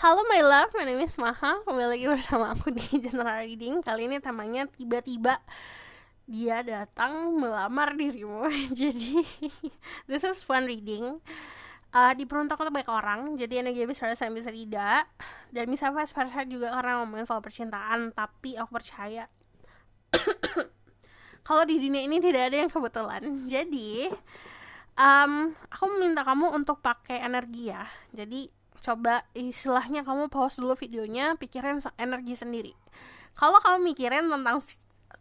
Halo my love, my name is Maha. Kembali lagi bersama aku di General Reading. Kali ini temanya tiba-tiba dia datang melamar dirimu. Jadi this is fun reading. Diperuntukkan untuk banyak orang. Jadi energi bisa saya bisa tidak. Dan bisa vice versa juga karena ngomongin soal percintaan. Tapi aku percaya kalau di dunia ini tidak ada yang kebetulan. Jadi aku meminta kamu untuk pakai energi ya. Jadi coba istilahnya kamu pause dulu videonya, pikirin energi sendiri. Kalau kamu mikirin tentang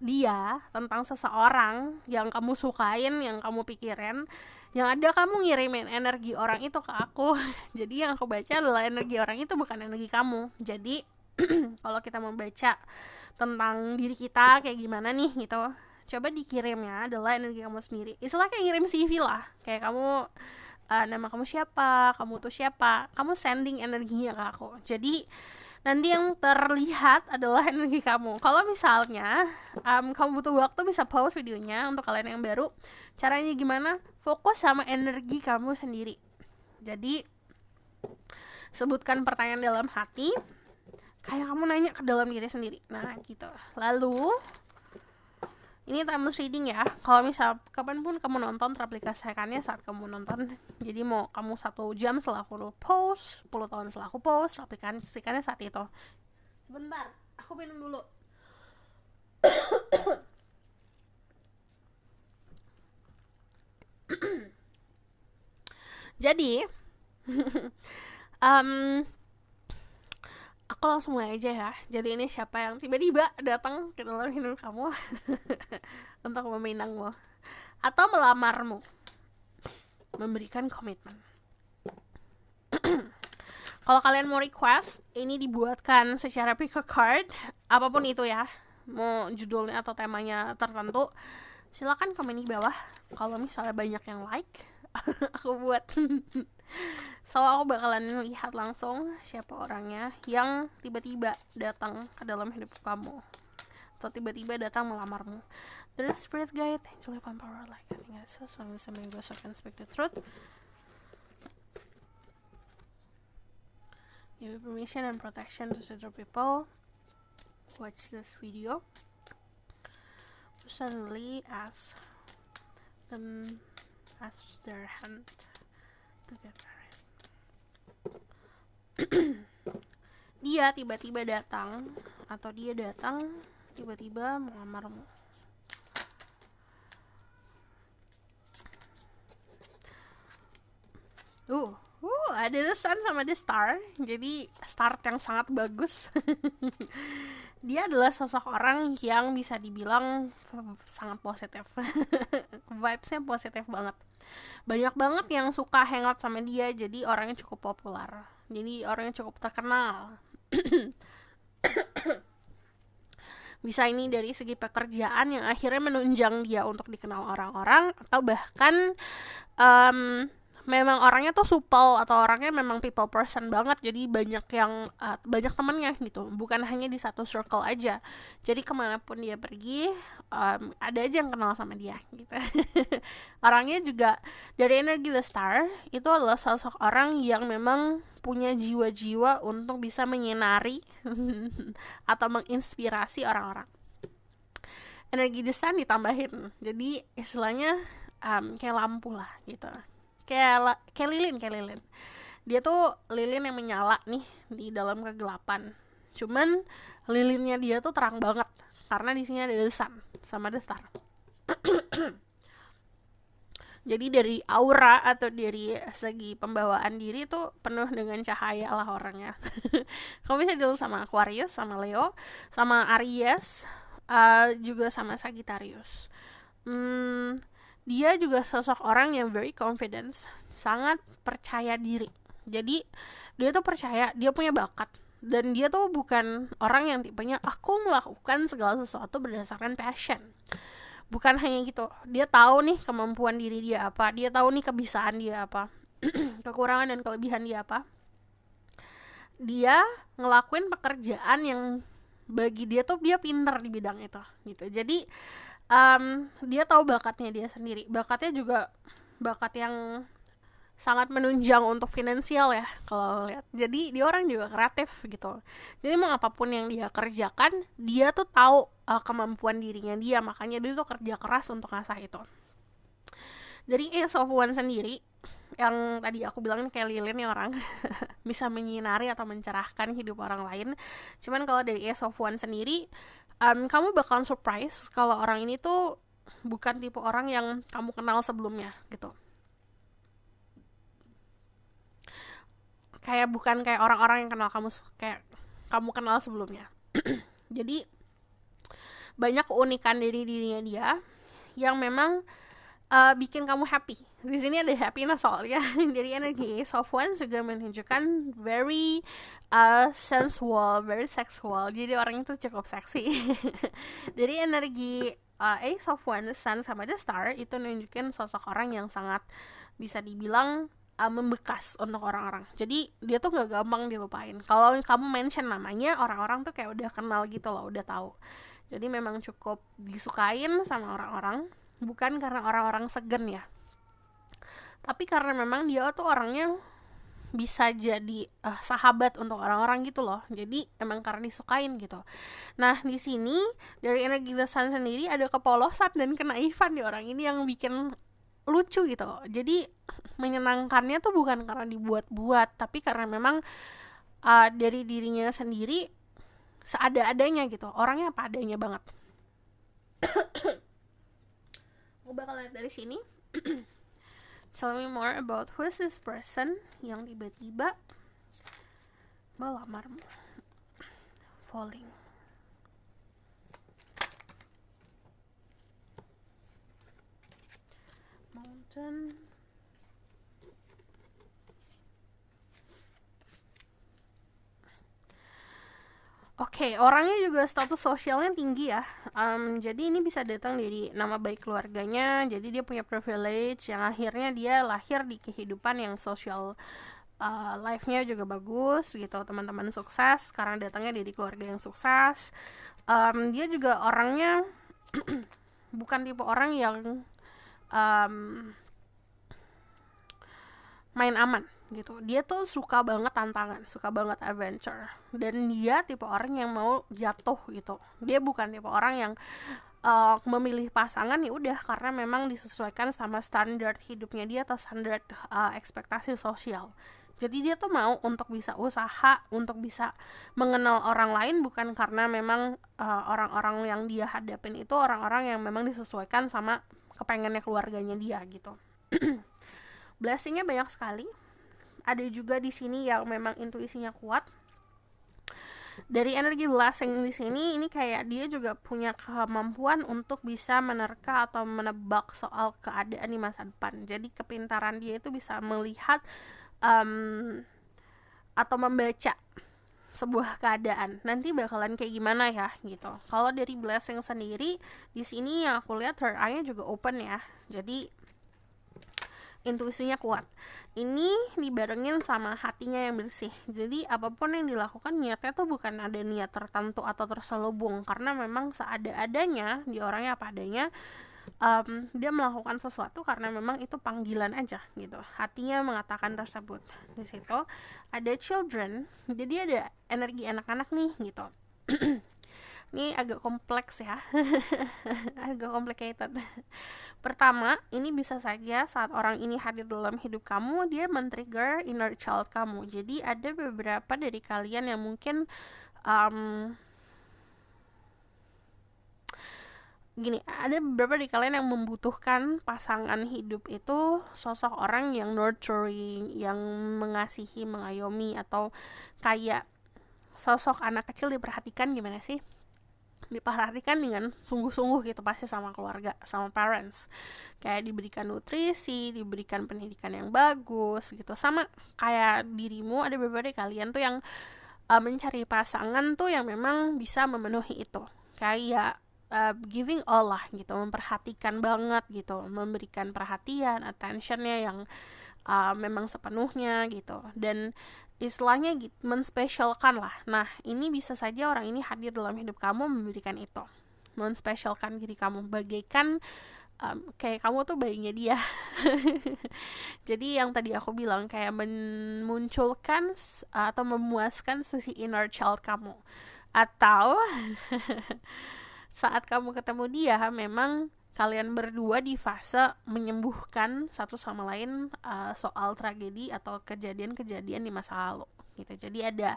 dia, tentang seseorang yang kamu sukain, yang kamu pikirin, yang ada kamu ngirimin energi orang itu ke aku. Jadi yang aku baca adalah energi orang itu, bukan energi kamu. Jadi kalau kita membaca tentang diri kita kayak gimana nih gitu, coba dikirimnya adalah energi kamu sendiri. Istilah kayak ngirim CV lah, kayak kamu nama kamu siapa, kamu tuh siapa, kamu sending energinya ke aku. Jadi nanti yang terlihat adalah energi kamu. Kalau misalnya kamu butuh waktu, bisa pause videonya. Untuk kalian yang baru, caranya gimana? Fokus sama energi kamu sendiri. Jadi sebutkan pertanyaan dalam hati, kayak kamu nanya ke dalam diri sendiri. Nah gitu. Lalu ini timeless reading ya. Kalau misal kapanpun kamu nonton, teraplikasikannya saat kamu nonton. Jadi mau kamu 1 jam setelah aku post, 10 tahun setelah aku post, teraplikasikannya saat itu. Sebentar, aku minum dulu. Jadi aku langsung mulai aja ya. Jadi ini siapa yang tiba-tiba datang ke dalam hidup kamu untuk meminangmu atau melamarmu, memberikan komitmen. Kalau kalian mau request, ini dibuatkan secara pick a card, apapun itu ya, mau judulnya atau temanya tertentu, silakan komen di bawah. Kalau misalnya banyak yang like, aku buat. So aku bakalan lihat langsung siapa orangnya yang tiba-tiba datang ke dalam hidup kamu atau tiba-tiba datang melamarmu. The spirit guide, angel of power, like I think it's so something goes so can speak the truth. Give permission and protection to other people. Watch this video. Suddenly ask them as their hand to get married. Dia tiba-tiba datang atau dia datang tiba-tiba melamarmu. Ada the sun sama the star. Jadi start yang sangat bagus. Dia adalah sosok orang yang bisa dibilang sangat positif. Vibes-nya positif banget. Banyak banget yang suka hangout sama dia. Jadi orangnya cukup populer. Jadi orangnya cukup terkenal. Bisa ini dari segi pekerjaan yang akhirnya menunjang dia untuk dikenal orang-orang, atau bahkan memang orangnya tuh supel atau orangnya memang people person banget. Jadi banyak yang banyak temannya gitu, bukan hanya di satu circle aja. Jadi kemanapun dia pergi, ada aja yang kenal sama dia gitu. Orangnya juga dari energi The Star itu adalah sosok orang yang memang punya jiwa-jiwa untuk bisa menyinari atau menginspirasi orang-orang. Energi The Sun ditambahin, jadi istilahnya kayak lampu lah gitu. Kayak lilin. Dia tuh lilin yang menyala nih di dalam kegelapan. Cuman lilinnya dia tuh terang banget karena di sini ada the sun sama the star. Jadi dari aura atau dari segi pembawaan diri tuh penuh dengan cahaya lah orangnya. Kamu bisa dulu sama Aquarius, sama Leo, sama Aries, juga sama Sagittarius. Dia juga sosok orang yang very confident, sangat percaya diri. Jadi dia tuh percaya dia punya bakat, dan dia tuh bukan orang yang tipenya aku melakukan segala sesuatu berdasarkan passion. Bukan hanya gitu, dia tahu nih kemampuan diri dia apa, dia tahu nih kebisaan dia apa, kekurangan dan kelebihan dia apa. Dia ngelakuin pekerjaan yang bagi dia tuh dia pinter di bidang itu gitu. Jadi dia tahu bakatnya dia sendiri. Bakatnya juga bakat yang sangat menunjang untuk finansial ya kalau lihat. Jadi dia orang juga kreatif gitu. Jadi mau apapun yang dia kerjakan, dia tuh tahu kemampuan dirinya dia, makanya dia tuh kerja keras untuk ngasah itu. Dari Ace of Wands sendiri, yang tadi aku bilang kayak lilin nih orang bisa menyinari atau mencerahkan hidup orang lain. Cuman kalau dari Ace of Wands sendiri, kamu bakalan surprise kalau orang ini tuh bukan tipe orang yang kamu kenal sebelumnya gitu. Kayak bukan kayak orang-orang yang kenal kayak kamu kenal sebelumnya. Jadi banyak keunikan dari dirinya dia yang memang bikin kamu happy. Di sini ada happiness soalnya. Dari energi Ace of Wands juga menunjukkan very sensual, very sexual. Jadi orang itu cukup seksi. Dari energi Ace of Wands, Sun sama The Star itu nunjukin sosok orang yang sangat bisa dibilang membekas untuk orang-orang. Jadi dia tuh gak gampang dilupain. Kalau kamu mention namanya, orang-orang tuh kayak udah kenal gitu loh, udah tahu. Jadi memang cukup disukain sama orang-orang, bukan karena orang-orang segen ya, tapi karena memang dia tuh orangnya bisa jadi sahabat untuk orang-orang gitu loh. Jadi emang karena disukain gitu. Nah di sini dari energi The Sun sendiri ada kepolosan dan kenaifan di orang ini yang bikin lucu gitu. Jadi menyenangkannya tuh bukan karena dibuat-buat, tapi karena memang dari dirinya sendiri seada-adanya gitu. Orangnya apa adanya banget. Aku bakal lihat dari sini. Tell me more about who is this person yang tiba-tiba melamarmu. Falling. Mountain. Oke, orangnya juga status sosialnya tinggi ya. Jadi ini bisa datang dari nama baik keluarganya. Jadi dia punya privilege yang akhirnya dia lahir di kehidupan yang sosial, life-nya juga bagus gitu. Teman-teman sukses karena datangnya dari keluarga yang sukses. Dia juga orangnya bukan tipe orang yang main aman gitu. Dia tuh suka banget tantangan, suka banget adventure, dan dia tipe orang yang mau jatuh gitu. Dia bukan tipe orang yang memilih pasangan ya udah karena memang disesuaikan sama standar hidupnya dia atau standar ekspektasi sosial. Jadi dia tuh mau untuk bisa usaha, untuk bisa mengenal orang lain, bukan karena memang orang-orang yang dia hadapin itu orang-orang yang memang disesuaikan sama kepengennya keluarganya dia gitu. Blessingnya banyak sekali. Ada juga di sini yang memang intuisinya kuat. Dari energi blessing di sini, ini kayak dia juga punya kemampuan untuk bisa menerka atau menebak soal keadaan di masa depan. Jadi kepintaran dia itu bisa melihat atau membaca sebuah keadaan nanti bakalan kayak gimana ya gitu. Kalau dari blessing sendiri di sini yang aku lihat third eye-nya juga open ya. Jadi intuisinya kuat. Ini dibarengin sama hatinya yang bersih. Jadi apapun yang dilakukan niatnya tuh bukan ada niat tertentu atau terselubung, karena memang seada-adanya dia orangnya apa adanya. Dia melakukan sesuatu karena memang itu panggilan aja gitu. Hatinya mengatakan tersebut. Di situ ada children. Jadi ada energi anak-anak nih gitu. Ini agak kompleks ya. Agak complicated. Pertama, ini bisa saja saat orang ini hadir dalam hidup kamu, dia men-trigger inner child kamu. Jadi ada beberapa dari kalian yang mungkin ada beberapa dari kalian yang membutuhkan pasangan hidup itu sosok orang yang nurturing, yang mengasihi, mengayomi, atau kayak sosok anak kecil diperhatikan gimana sih? Diperhatikan dengan sungguh-sungguh gitu pasti sama keluarga, sama parents. Kayak diberikan nutrisi, diberikan pendidikan yang bagus gitu. Sama kayak dirimu, ada beberapa dari kalian tuh yang mencari pasangan tuh yang memang bisa memenuhi itu. Kayak giving all lah gitu, memperhatikan banget gitu, memberikan perhatian, attentionnya yang memang sepenuhnya gitu, dan istilahnya gitu, menspesialkan lah. Nah ini bisa saja orang ini hadir dalam hidup kamu memberikan itu, menspesialkan diri kamu bagaikan kayak kamu tuh bayinya dia. Jadi yang tadi aku bilang kayak memunculkan atau memuaskan sisi inner child kamu, atau saat kamu ketemu dia memang kalian berdua di fase menyembuhkan satu sama lain soal tragedi atau kejadian-kejadian di masa lalu gitu. Jadi ada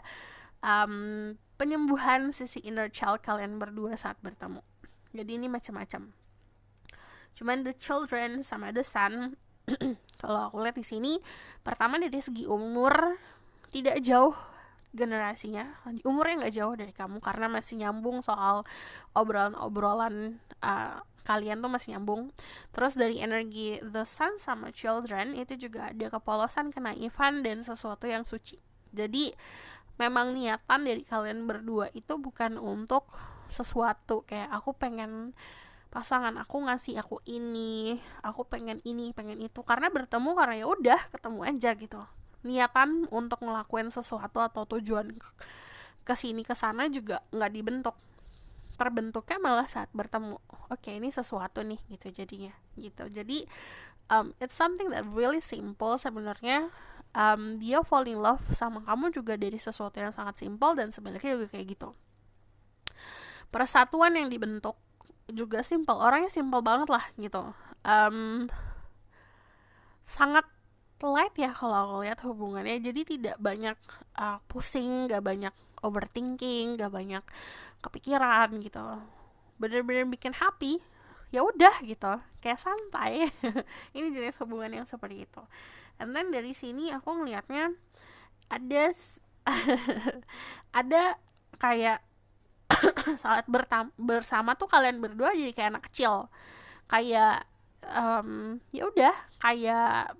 penyembuhan sisi inner child kalian berdua saat bertemu. Jadi ini macam-macam. Cuman the children sama the son kalau aku lihat di sini, pertama dari segi umur tidak jauh generasinya, umurnya nggak jauh dari kamu karena masih nyambung soal obrolan-obrolan kalian tuh masih nyambung. Terus dari energi the sun sama children itu juga ada kepolosan, kenaifan, dan sesuatu yang suci. Jadi memang niatan dari kalian berdua itu bukan untuk sesuatu kayak aku pengen pasangan aku ngasih aku ini, aku pengen ini, pengen itu, karena bertemu karena ya udah ketemu aja gitu. Niatan untuk ngelakuin sesuatu atau tujuan kesini kesana juga nggak dibentuk, terbentuknya malah saat bertemu. Oke, ini sesuatu nih gitu jadinya gitu. Jadi it's something that really simple sebenarnya. Dia fall in love sama kamu juga dari sesuatu yang sangat simple, dan sebaliknya juga kayak gitu. Persatuan yang dibentuk juga simple, orangnya simple banget lah gitu. Sangat light ya kalau aku lihat hubungannya, jadi tidak banyak pusing, gak banyak overthinking, gak banyak kepikiran gitu, bener-bener bikin happy, ya udah gitu, kayak santai. Ini jenis hubungan yang seperti itu. And then dari sini aku ngelihatnya ada ada kayak saat bersama tuh kalian berdua jadi kayak anak kecil, kayak ya udah kayak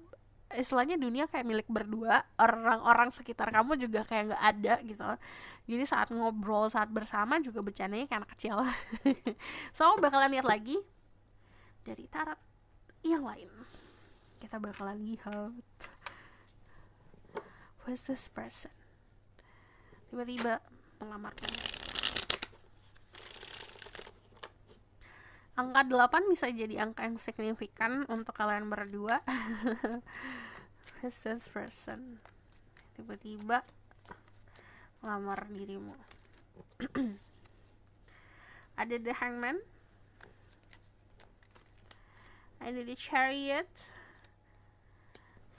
istilahnya dunia kayak milik berdua, orang-orang sekitar kamu juga kayak nggak ada gitu. Jadi saat ngobrol, saat bersama juga bercandanya kayak anak kecil. So bakalan lihat lagi dari tarot yang lain, kita bakalan lihat who's this person, tiba-tiba melamar kamu. Angka 8 bisa jadi angka yang signifikan untuk kalian berdua. Who's this person, tiba-tiba lamar dirimu. Ada the hangman, ada the chariot,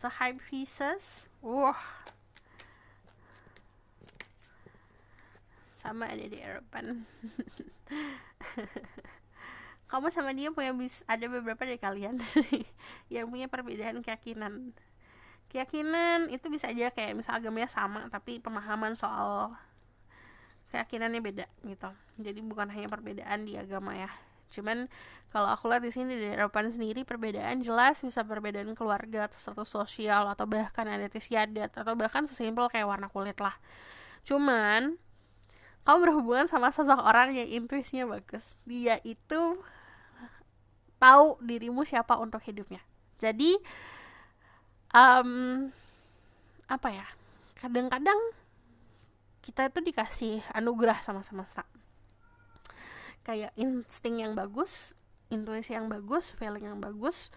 the high priestess, sama ada di Eropan. Kamu sama dia punya ada beberapa dari kalian yang punya perbedaan keyakinan. Keyakinan itu bisa aja kayak misal agamanya sama tapi pemahaman soal keyakinannya beda gitu. Jadi bukan hanya perbedaan di agama ya. Cuman kalau aku lihat di sini di Eropa sendiri perbedaan jelas, bisa perbedaan keluarga atau status sosial atau bahkan adat istiadat atau bahkan sesimpel kayak warna kulit lah. Cuman kamu berhubungan sama sosok orang yang intuisinya bagus. Dia itu tahu dirimu siapa untuk hidupnya. Jadi apa ya, kadang-kadang kita itu dikasih anugerah sama semesta, kayak insting yang bagus, intuisi yang bagus, feeling yang bagus,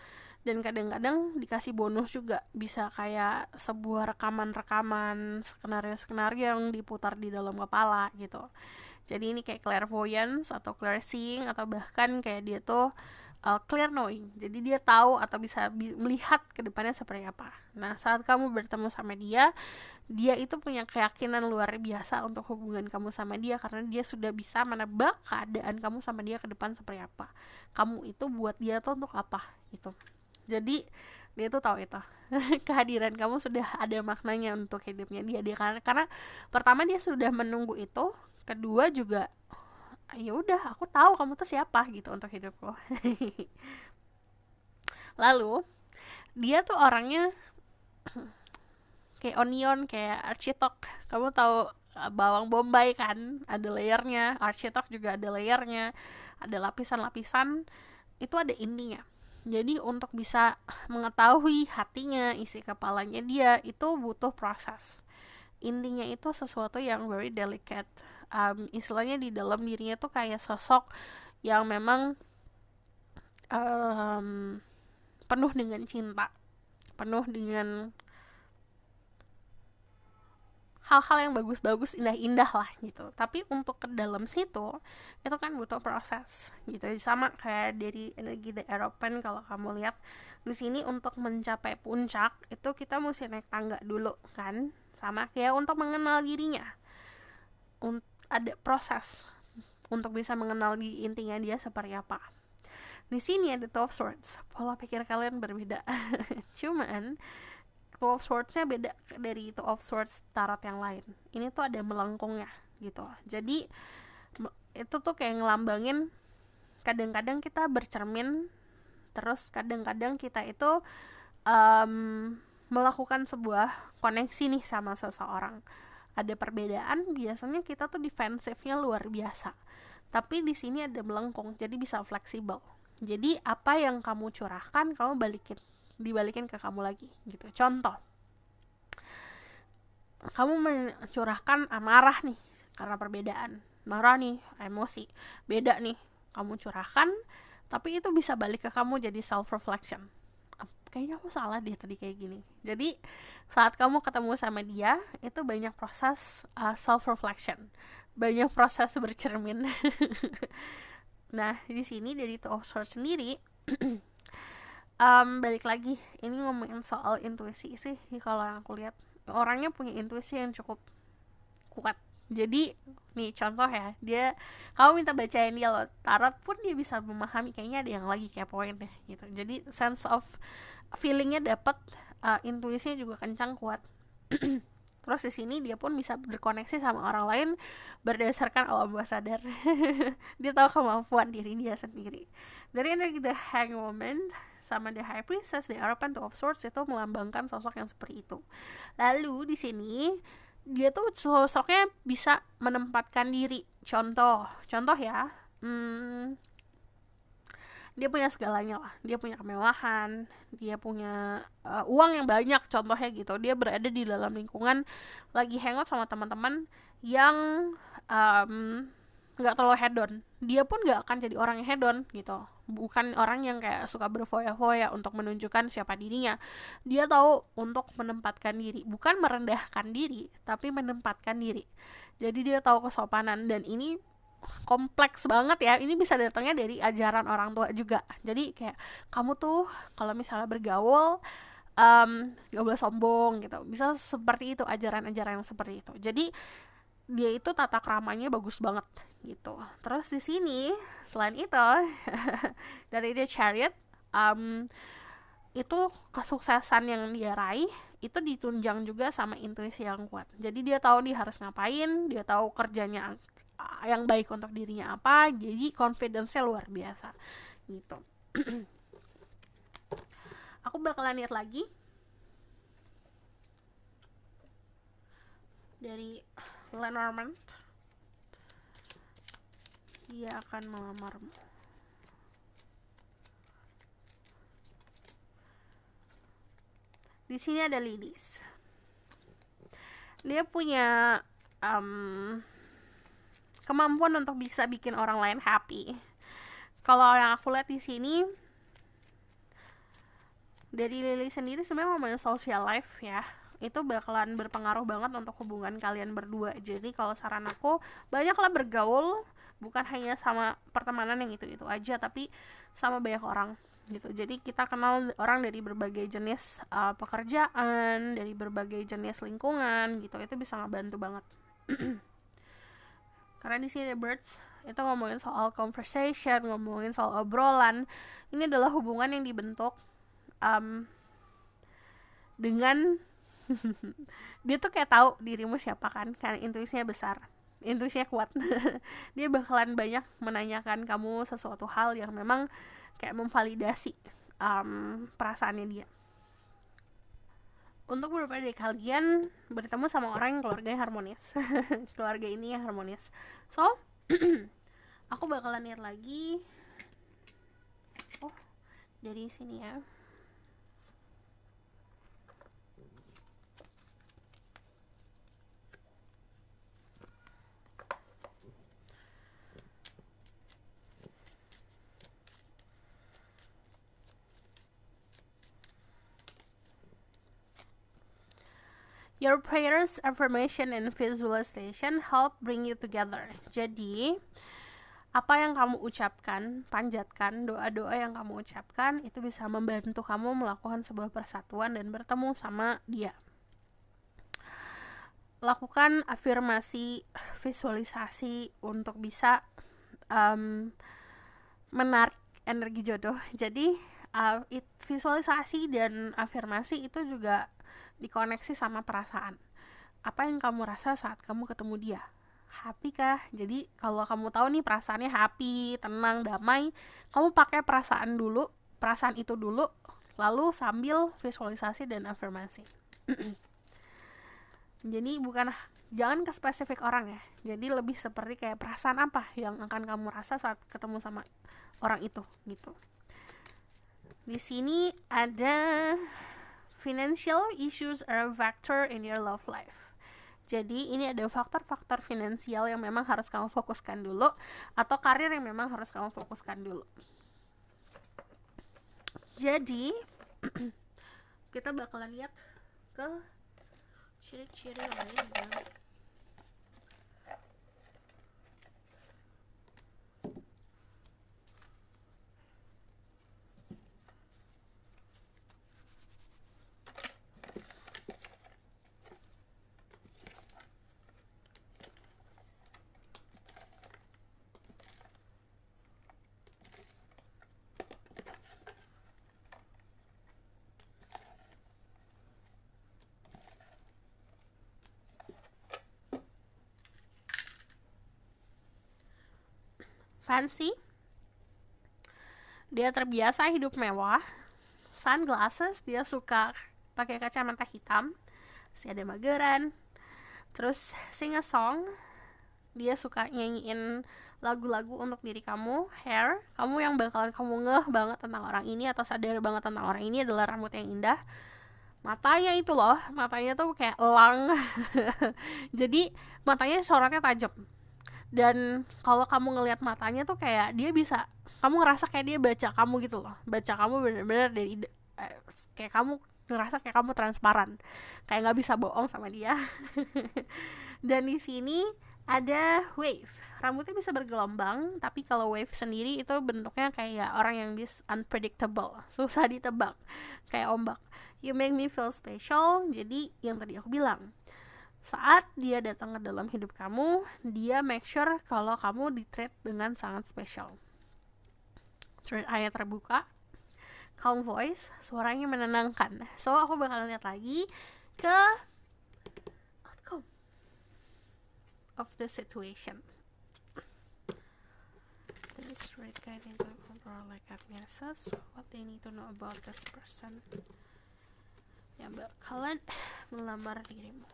dan kadang-kadang dikasih bonus juga, bisa kayak sebuah rekaman-rekaman skenario-skenario yang diputar di dalam kepala gitu. Jadi ini kayak clairvoyance atau clairseeing, atau bahkan kayak dia tuh clear knowing, jadi dia tahu atau bisa melihat ke depannya seperti apa. Nah saat kamu bertemu sama dia, dia itu punya keyakinan luar biasa untuk hubungan kamu sama dia, karena dia sudah bisa menebak keadaan kamu sama dia ke depan seperti apa, kamu itu buat dia tuh untuk apa gitu. Jadi dia tuh tahu itu. Kehadiran kamu sudah ada maknanya untuk hidupnya dia karena pertama dia sudah menunggu itu, kedua juga ya udah aku tahu kamu tuh siapa gitu untuk hidupku. Lalu dia tuh orangnya kayak onion, kayak architok. Kamu tahu bawang bombay kan, ada layernya. Architok juga ada layernya, ada lapisan-lapisan, itu ada intinya. Jadi untuk bisa mengetahui hatinya, isi kepalanya dia, itu butuh proses. Intinya itu sesuatu yang very delicate. Istilahnya di dalam dirinya tuh kayak sosok yang memang um, penuh dengan cinta, penuh dengan hal-hal yang bagus-bagus, indah-indah lah gitu. Tapi untuk ke dalam situ itu kan butuh proses gitu. Sama kayak dari energi the European, kalau kamu lihat di sini untuk mencapai puncak itu kita mesti naik tangga dulu kan. Sama kayak untuk mengenal dirinya, ada proses untuk bisa mengenal di intinya dia seperti apa. Di sini ada Two of Swords. Pola pikir kalian berbeda. Cuman Two of Swords-nya beda dari Two of Swords tarot yang lain. Ini tuh ada melengkungnya gitu. Jadi itu tuh kayak ngelambangin kadang-kadang kita bercermin, terus kadang-kadang kita itu melakukan sebuah koneksi nih sama seseorang. Ada perbedaan, biasanya kita tuh defensifnya luar biasa. Tapi di sini ada melengkung, jadi bisa fleksibel. Jadi apa yang kamu curahkan, kamu dibalikin ke kamu lagi gitu. Contoh, kamu mencurahkan amarah nih karena perbedaan, marah nih, emosi beda nih, kamu curahkan, tapi itu bisa balik ke kamu jadi self reflection. Kayaknya aku salah deh tadi kayak gini. Jadi saat kamu ketemu sama dia itu banyak proses self reflection, banyak proses bercermin. Nah di sini dari Two of Swords sendiri balik lagi, ini ngomongin soal intuisi sih. Kalau yang aku lihat orangnya punya intuisi yang cukup kuat. Jadi nih contoh ya, dia kamu minta bacain dia loh tarot pun dia bisa memahami, kayaknya ada yang lagi kepoin deh gitu. Jadi sense of feelingnya dapet, intuisinya juga kencang, kuat. Terus di sini dia pun bisa berkoneksi sama orang lain berdasarkan alam bawah sadar. Dia tahu kemampuan diri dia sendiri. Dari energi The Hanged Woman sama The High Priestess, The Hierophant, Two of Swords itu melambangkan sosok yang seperti itu. Lalu di sini dia tuh sosoknya bisa menempatkan diri. Contoh ya, dia punya segalanya lah. Dia punya kemewahan, dia punya uang yang banyak, contohnya gitu. Dia berada di dalam lingkungan lagi hangout sama teman-teman yang nggak terlalu hedon. Dia pun nggak akan jadi orang yang hedon gitu. Bukan orang yang kayak suka berfoya-foya untuk menunjukkan siapa dirinya. Dia tahu untuk menempatkan diri, bukan merendahkan diri, tapi menempatkan diri. Jadi dia tahu kesopanan, dan ini kompleks banget ya. Ini bisa datangnya dari ajaran orang tua juga. Jadi kayak kamu tuh kalau misalnya bergaul gak boleh sombong gitu. Bisa seperti itu, ajaran-ajaran yang seperti itu. Jadi dia itu tata keramanya bagus banget gitu. Terus di sini selain itu dari The Chariot, itu kesuksesan yang dia raih itu ditunjang juga sama intuisi yang kuat. Jadi dia tahu dia harus ngapain, dia tahu kerjanya yang baik untuk dirinya apa, jadi confidence-nya luar biasa gitu. Aku bakalan lihat lagi dari Lenormand. Dia akan melamarmu. Di sini ada Lilith. Dia punya kemampuan untuk bisa bikin orang lain happy. Kalau yang aku lihat di sini dari Lily sendiri sebenarnya ngomongin social life ya, itu bakalan berpengaruh banget untuk hubungan kalian berdua. Jadi kalau saran aku, banyaklah bergaul, bukan hanya sama pertemanan yang itu aja, tapi sama banyak orang gitu. Jadi kita kenal orang dari berbagai jenis pekerjaan, dari berbagai jenis lingkungan gitu. Itu bisa ngebantu banget. Karena di sini Birds itu ngomongin soal conversation, ngomongin soal obrolan. Ini adalah hubungan yang dibentuk dengan dia tuh kayak tahu dirimu siapa kan, karena intuisinya besar, intuisinya kuat. Dia bakalan banyak menanyakan kamu sesuatu hal yang memang kayak memvalidasi perasaannya dia. Untuk beberapa dari kalian bertemu sama orang yang keluarganya harmonis. Keluarga ini yang harmonis. So, aku bakalan lihat lagi. Oh, dari sini ya. Your prayers, affirmation, and visualization help bring you together. Jadi, apa yang kamu ucapkan, panjatkan, doa-doa yang kamu ucapkan, itu bisa membantu kamu melakukan sebuah persatuan dan bertemu sama dia. Lakukan afirmasi, visualisasi untuk bisa menarik energi jodoh. Jadi, visualisasi dan afirmasi itu juga dikoneksi sama perasaan. Apa yang kamu rasa saat kamu ketemu dia? Happy kah? Jadi kalau kamu tahu nih perasaannya happy, tenang, damai, kamu pakai perasaan itu dulu, lalu sambil visualisasi dan afirmasi. Jadi jangan ke spesifik orang ya. Jadi lebih seperti kayak perasaan apa yang akan kamu rasa saat ketemu sama orang itu gitu. Di sini ada financial issues are a factor in your love life. Jadi ini ada faktor-faktor finansial yang memang harus kamu fokuskan dulu, atau karir yang memang harus kamu fokuskan dulu. Jadi kita bakalan lihat ke ciri-ciri lainnya. Fancy, dia terbiasa hidup mewah. Sunglasses, dia suka pakai kacamata hitam, masih ada mageran. Terus sing a song, dia suka nyanyiin lagu-lagu untuk diri kamu. Hair, kamu yang bakalan kamu ngeh banget tentang orang ini atau sadar banget tentang orang ini adalah rambut yang indah. Matanya itu loh, matanya tuh kayak elang. Jadi matanya sorotnya tajam. Dan kalau kamu ngelihat matanya tuh kayak dia bisa, kamu ngerasa kayak dia baca kamu gitu loh, baca kamu bener-bener dari kayak kamu ngerasa kayak kamu transparan, kayak nggak bisa bohong sama dia. Dan di sini ada wave, rambutnya bisa bergelombang, tapi kalau wave sendiri itu bentuknya kayak orang yang unpredictable, susah ditebak, kayak ombak. You make me feel special. Jadi yang tadi aku bilang, saat dia datang ke dalam hidup kamu, dia make sure kalau kamu di-treat dengan sangat spesial. Ayat terbuka, calm voice, suaranya menenangkan. So, aku bakal lihat lagi ke outcome of the situation. This right guidance of overall like assess what they need to know about this person yang bakalan melamar dirimu.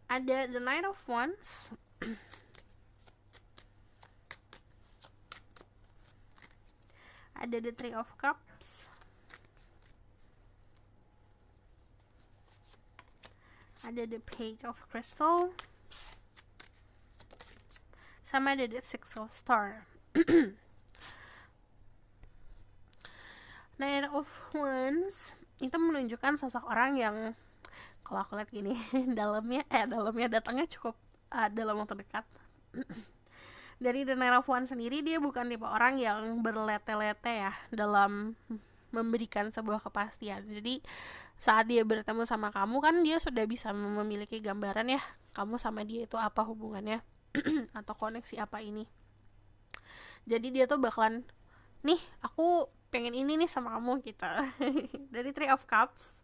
Ada the Knight of Wands, ada the Three of Cups, ada the Page of Crystal, sama ada the Six of Star. Knight of Wands itu menunjukkan sosok orang yang, kalau aku lihat gini, dalamnya datangnya cukup dalam waktu dekat. Dari The Knight of Wands sendiri, dia bukan tipe orang yang berlete-lete ya dalam memberikan sebuah kepastian. Jadi saat dia bertemu sama kamu kan dia sudah bisa memiliki gambaran ya, kamu sama dia itu apa hubungannya atau koneksi apa ini. Jadi dia tuh bakalan, nih aku pengen ini nih sama kamu gitu. Dari Three of Cups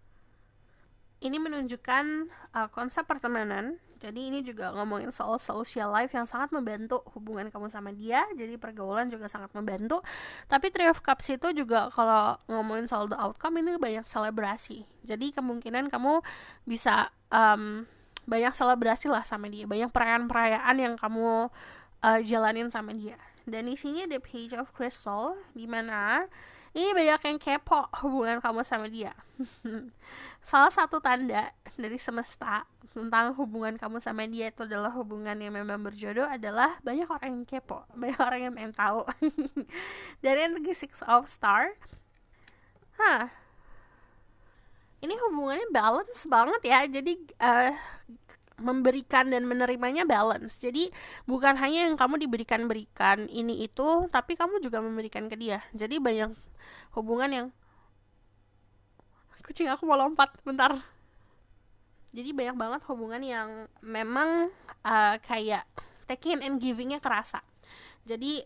ini menunjukkan konsep pertemanan. Jadi ini juga ngomongin soal social life yang sangat membantu hubungan kamu sama dia. Jadi pergaulan juga sangat membantu. Tapi Three of Cups itu juga kalau ngomongin soal the outcome, ini banyak selebrasi. Jadi kemungkinan kamu bisa banyak selebrasi lah sama dia. Banyak perayaan-perayaan yang kamu jalanin sama dia. Dan di sini ada Page of Crystal, dimana ini banyak yang kepo hubungan kamu sama dia. Salah satu tanda dari semesta tentang hubungan kamu sama dia itu adalah hubungan yang memang berjodoh adalah banyak orang yang kepo, banyak orang yang pengen tahu. Dari energi Six of Star, Ini hubungannya balance banget ya. Jadi memberikan dan menerimanya balance. Jadi bukan hanya yang kamu berikan ini itu, tapi kamu juga memberikan ke dia. Jadi banyak hubungan yang kucing aku mau lompat bentar. Jadi banyak banget hubungan yang memang kayak taking and givingnya kerasa. Jadi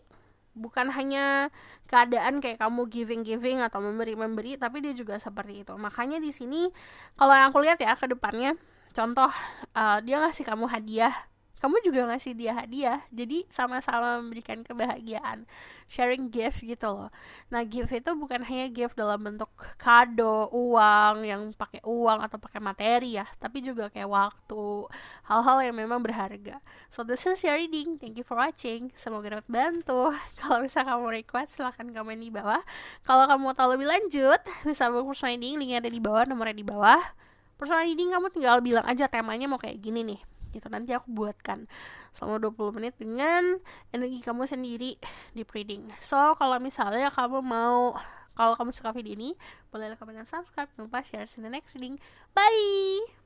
bukan hanya keadaan kayak kamu giving atau memberi, tapi dia juga seperti itu. Makanya di sini kalau yang aku lihat ya ke depannya, contoh dia ngasih kamu hadiah, kamu juga ngasih dia hadiah, jadi sama-sama memberikan kebahagiaan, sharing gift gitu loh. Nah, gift itu bukan hanya gift dalam bentuk kado, uang, yang pakai uang atau pakai materi ya, tapi juga kayak waktu, hal-hal yang memang berharga. So this is your reading, thank you for watching, semoga dapat bantu. Kalau bisa kamu request, silahkan komen di bawah. Kalau kamu mau tahu lebih lanjut, bisa buat personal reading, linknya ada di bawah, nomornya di bawah. Personal reading kamu tinggal bilang aja temanya mau kayak gini nih gitu, nanti aku buatkan selama 20 menit dengan energi kamu sendiri di reading. So kalau misalnya kamu mau, kalau kamu suka video ini, boleh like, comment, dan subscribe. Jangan lupa share in the next reading. Bye.